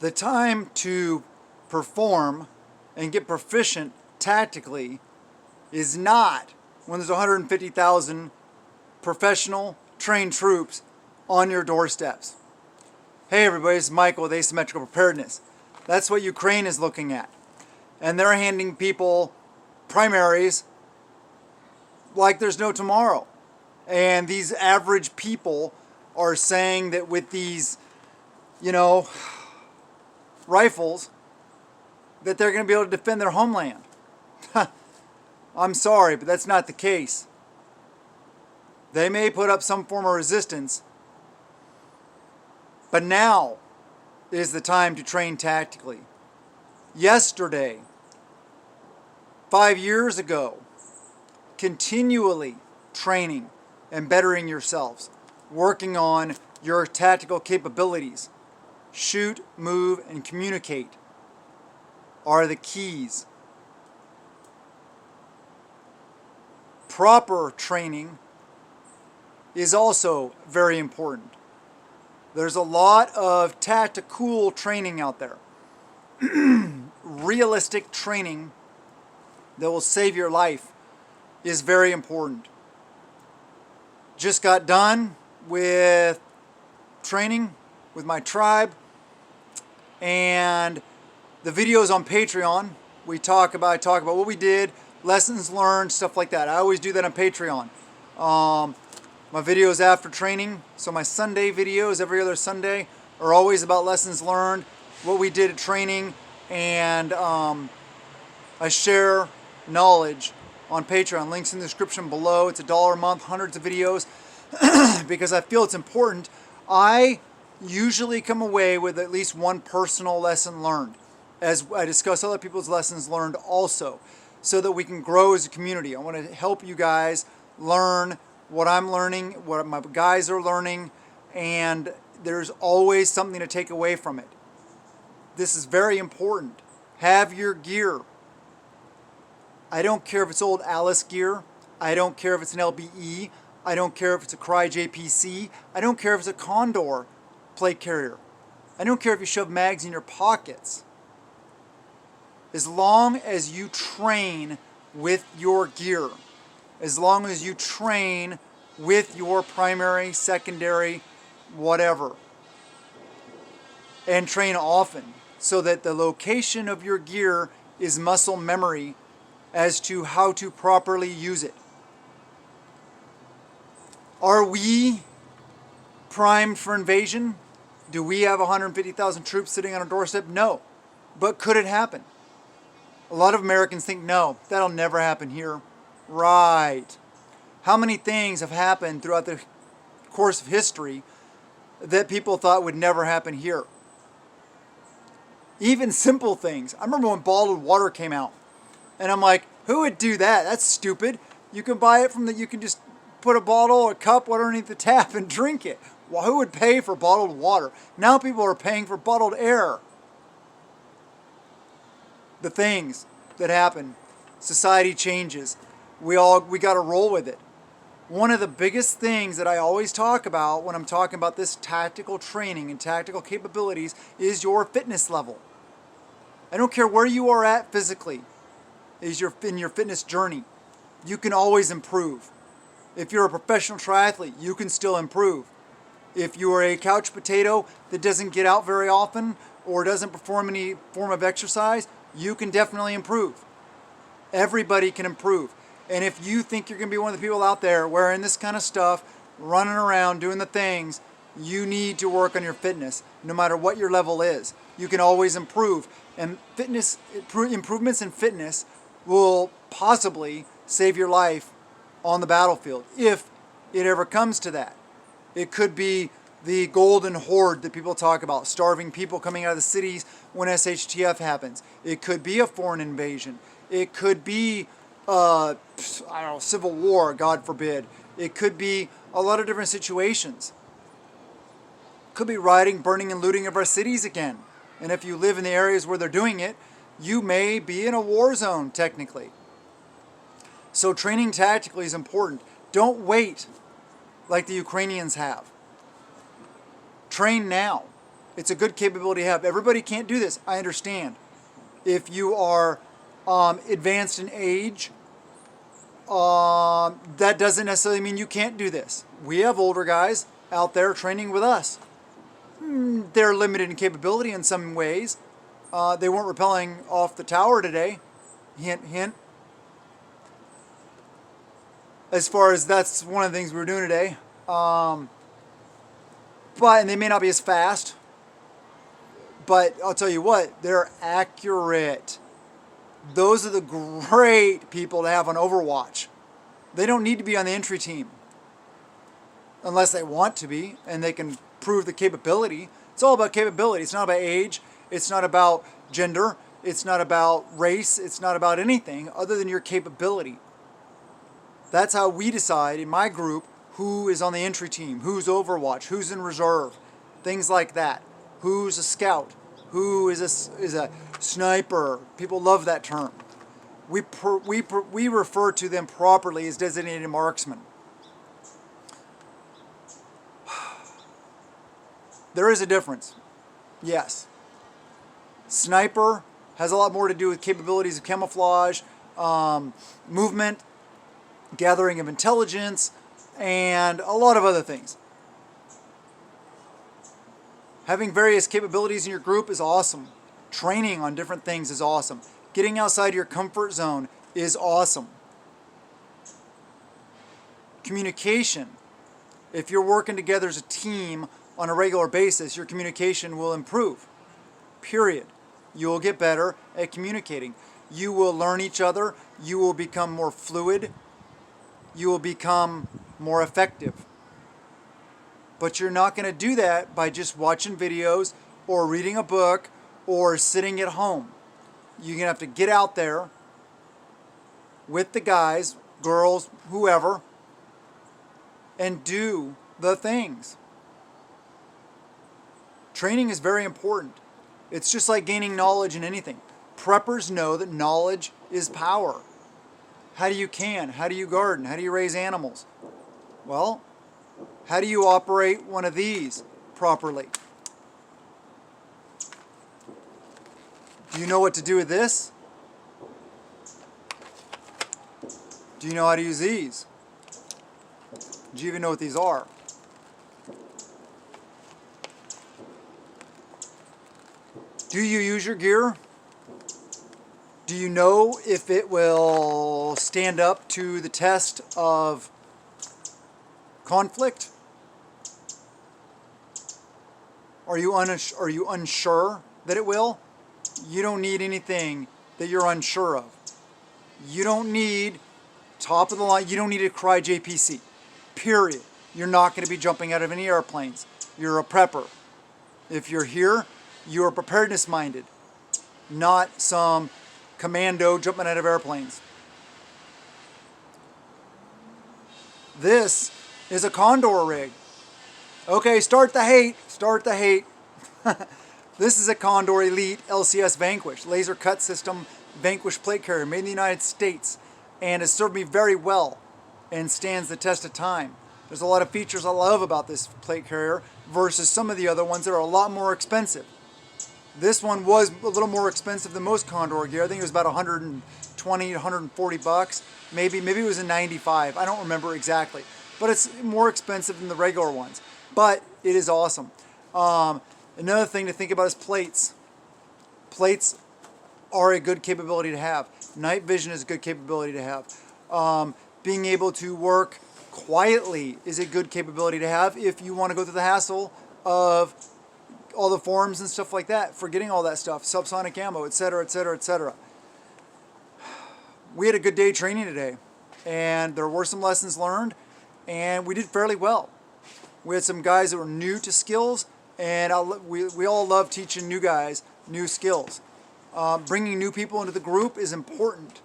The time to perform and get proficient tactically is not when there's 150,000 professional trained troops on your doorsteps. Hey everybody, it's Michael with Asymmetrical Preparedness. That's what Ukraine is looking at. And they're handing people primaries like there's no tomorrow. And these average people are saying that with these, rifles, that they're going to be able to defend their homeland. I'm sorry, but that's not the case. They may put up some form of resistance, but now is the time to train tactically. Yesterday, 5 years ago, continually training and bettering yourselves, working on your tactical capabilities, shoot, move, and communicate are the keys. Proper training is also very important. There's a lot of tactical training out there. Realistic training that will save your life is very important. Just got done with training with my tribe, and the videos on Patreon, I talk about what we did, lessons learned, stuff like that. I always do that on Patreon. My videos after training, so my Sunday videos every other Sunday are always about lessons learned, what we did at training, and I share knowledge on Patreon. Links in the description below. It's $1 a month, hundreds of videos, because I feel it's important. I usually come away with at least one personal lesson learned, as I discuss other people's lessons learned also, so that we can grow as a community. I want to help you guys learn what I'm learning, what my guys are learning, and there's always something to take away from it. This is very important. Have your gear. I don't care if it's old Alice gear. I don't care if it's an LBE. I don't care if it's a Cry JPC. I don't care if it's a Condor plate carrier. I don't care if you shove mags in your pockets. As long as you train with your gear, as long as you train with your primary, secondary, whatever, and train often, so that the location of your gear is muscle memory as to how to properly use it. Are we primed for invasion? Do we have 150,000 troops sitting on our doorstep? No. But could it happen? A lot of Americans think, no, that'll never happen here. Right. How many things have happened throughout the course of history that people thought would never happen here? Even simple things. I remember when bottled water came out, and I'm like, who would do that? That's stupid. You can buy it you can just put a bottle or a cup underneath the tap and drink it. Well, who would pay for bottled water? Now people are paying for bottled air. The things that happen, society changes. We got to roll with it. One of the biggest things that I always talk about when I'm talking about this tactical training and tactical capabilities is your fitness level. I don't care where you are at physically, in your fitness journey. You can always improve. If you're a professional triathlete, you can still improve. If you are a couch potato that doesn't get out very often or doesn't perform any form of exercise, you can definitely improve. Everybody can improve. And if you think you're going to be one of the people out there wearing this kind of stuff, running around doing the things, you need to work on your fitness, no matter what your level is. You can always improve. And improvements in fitness will possibly save your life on the battlefield, if it ever comes to that. It could be the golden horde that people talk about, starving people coming out of the cities when SHTF happens. It could be a foreign invasion. It could be, civil war, God forbid. It could be a lot of different situations. It could be rioting, burning, and looting of our cities again. And if you live in the areas where they're doing it, you may be in a war zone, technically. So training tactically is important. Don't wait like the Ukrainians have. Train now. It's a good capability to have. Everybody can't do this. I understand. If you are advanced in age, that doesn't necessarily mean you can't do this. We have older guys out there training with us. They're limited in capability in some ways. They weren't rappelling off the tower today. Hint, hint. As far as that's one of the things we were doing today. And they may not be as fast. But I'll tell you what, they're accurate. Those are the great people to have on Overwatch. They don't need to be on the entry team. Unless they want to be, and they can prove the capability. It's all about capability. It's not about age. It's not about gender. It's not about race. It's not about anything other than your capability. That's how we decide in my group who is on the entry team, who's Overwatch, who's in reserve, things like that. Who's a scout, who is a sniper. People love that term. We refer to them properly as designated marksmen. There is a difference, yes. Sniper has a lot more to do with capabilities of camouflage, movement, gathering of intelligence, and a lot of other things. Having various capabilities in your group is awesome. Training on different things is awesome. Getting outside your comfort zone is awesome. Communication. If you're working together as a team on a regular basis, your communication will improve. Period. You will get better at communicating. You will learn each other. You will become more fluid. You will become more effective. But you're not going to do that by just watching videos or reading a book or sitting at home. You're going to have to get out there with the guys, girls, whoever, and do the things. Training is very important. It's just like gaining knowledge in anything. Preppers know that knowledge is power. How do you can? How do you garden? How do you raise animals? Well, how do you operate one of these properly? Do you know what to do with this? Do you know how to use these? Do you even know what these are? Do you use your gear? Do you know if it will stand up to the test of conflict? Are you unsure that it will? You don't need anything that you're unsure of. You don't need top of the line. You don't need a cry JPC. Period. You're not going to be jumping out of any airplanes. You're a prepper. If you're here, you're preparedness minded, not some commando jumping out of airplanes. This is a Condor rig. Okay, start the hate. Start the hate. This is a Condor Elite LCS Vanquish, laser cut system Vanquish plate carrier made in the United States, and has served me very well and stands the test of time. There's a lot of features I love about this plate carrier versus some of the other ones that are a lot more expensive. This one was a little more expensive than most Condor gear. I think it was about 120, 140 bucks. Maybe it was a 95. I don't remember exactly. But it's more expensive than the regular ones. But it is awesome. Another thing to think about is plates. Plates are a good capability to have. Night vision is a good capability to have. Being able to work quietly is a good capability to have if you want to go through the hassle of all the forms and stuff like that, forgetting all that stuff, subsonic ammo, etc., etc., etc. We had a good day training today, and there were some lessons learned, and we did fairly well. We had some guys that were new to skills, and we all love teaching new guys new skills. Bringing new people into the group is important.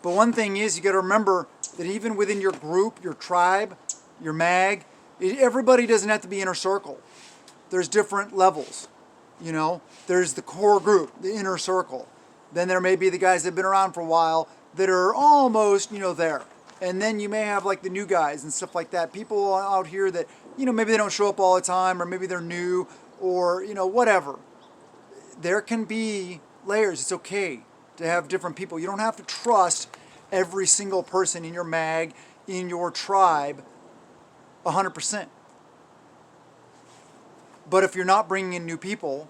But one thing is, you got to remember that even within your group, your tribe, your mag, everybody doesn't have to be inner circle. There's different levels, you know. There's the core group, the inner circle. Then there may be the guys that have been around for a while that are almost, you know, there. And then you may have like the new guys and stuff like that. People out here that, you know, maybe they don't show up all the time, or maybe they're new, or, whatever. There can be layers. It's okay to have different people. You don't have to trust every single person in your mag, in your tribe, 100%. But if you're not bringing in new people,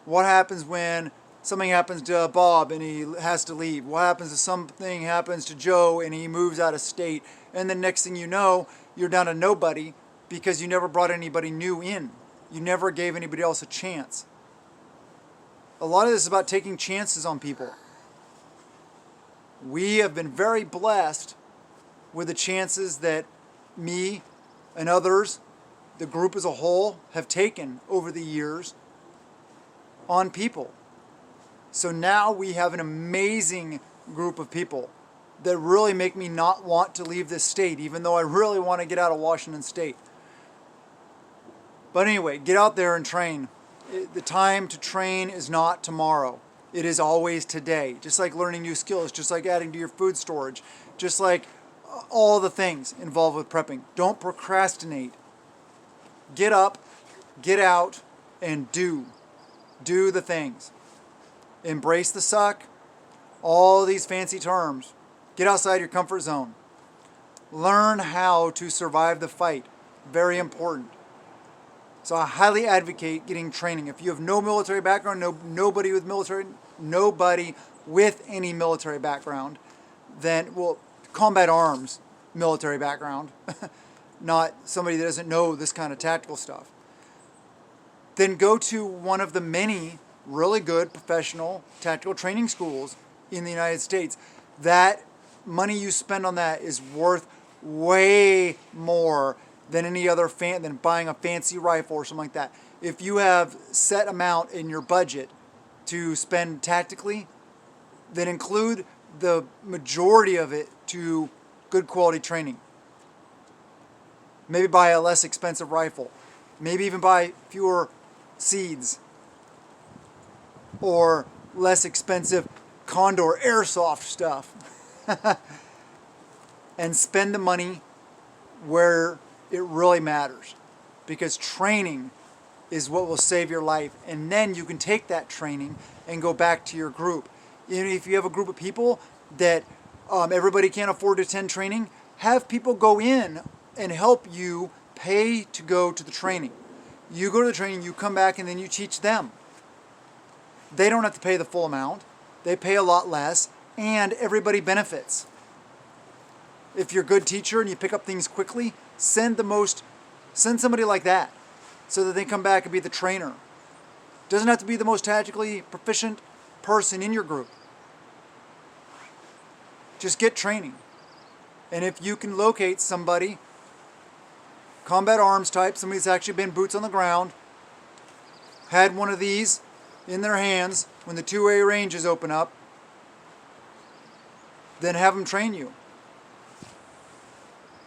what happens when something happens to Bob and he has to leave? What happens if something happens to Joe and he moves out of state? And the next thing you know, you're down to nobody because you never brought anybody new in. You never gave anybody else a chance. A lot of this is about taking chances on people. We have been very blessed with the chances that me and others, the group as a whole, have taken over the years on people. So now we have an amazing group of people that really make me not want to leave this state, even though I really want to get out of Washington State. But anyway, get out there and train. The time to train is not tomorrow. It is always today. Just like learning new skills, just like adding to your food storage, just like all the things involved with prepping. Don't procrastinate. Get up, get out, and do. Do the things. Embrace the suck. All these fancy terms. Get outside your comfort zone. Learn how to survive the fight. Very important. So I highly advocate getting training. If you have no military background, nobody with any military background, then, combat arms military background, not somebody that doesn't know this kind of tactical stuff, then go to one of the many really good professional tactical training schools in the United States. That money you spend on that is worth way more than any other than buying a fancy rifle or something like that. If you have set amount in your budget to spend tactically, then include the majority of it to good quality training. Maybe buy a less expensive rifle. Maybe even buy fewer seeds or less expensive Condor airsoft stuff. And spend the money where it really matters, because training is what will save your life, and then you can take that training and go back to your group. If you have a group of people that everybody can't afford to attend training, have people go in and help you pay to go to the training. You go to the training, you come back, and then you teach them. They don't have to pay the full amount. They pay a lot less, and everybody benefits. If you're a good teacher and you pick up things quickly, send somebody like that so that they come back and be the trainer. Doesn't have to be the most tactically proficient person in your group. Just get training. And if you can locate somebody, combat arms type, somebody that's actually been boots on the ground, had one of these in their hands when the 2A ranges open up, then have them train you.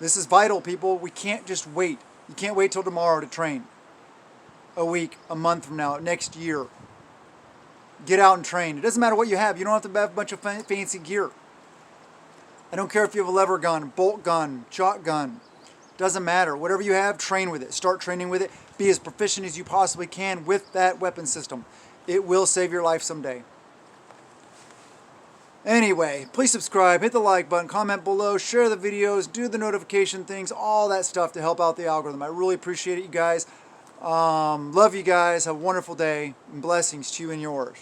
This is vital, people. We can't just wait. You can't wait till tomorrow to train. A week, a month from now, next year. Get out and train. It doesn't matter what you have. You don't have to have a bunch of fancy gear. I don't care if you have a lever gun, bolt gun, shotgun. Doesn't matter. Whatever you have, train with it. Start training with it. Be as proficient as you possibly can with that weapon system. It will save your life someday. Anyway, please subscribe, hit the like button, comment below, share the videos, do the notification things, all that stuff to help out the algorithm. I really appreciate it, you guys. Love you guys. Have a wonderful day, and blessings to you and yours.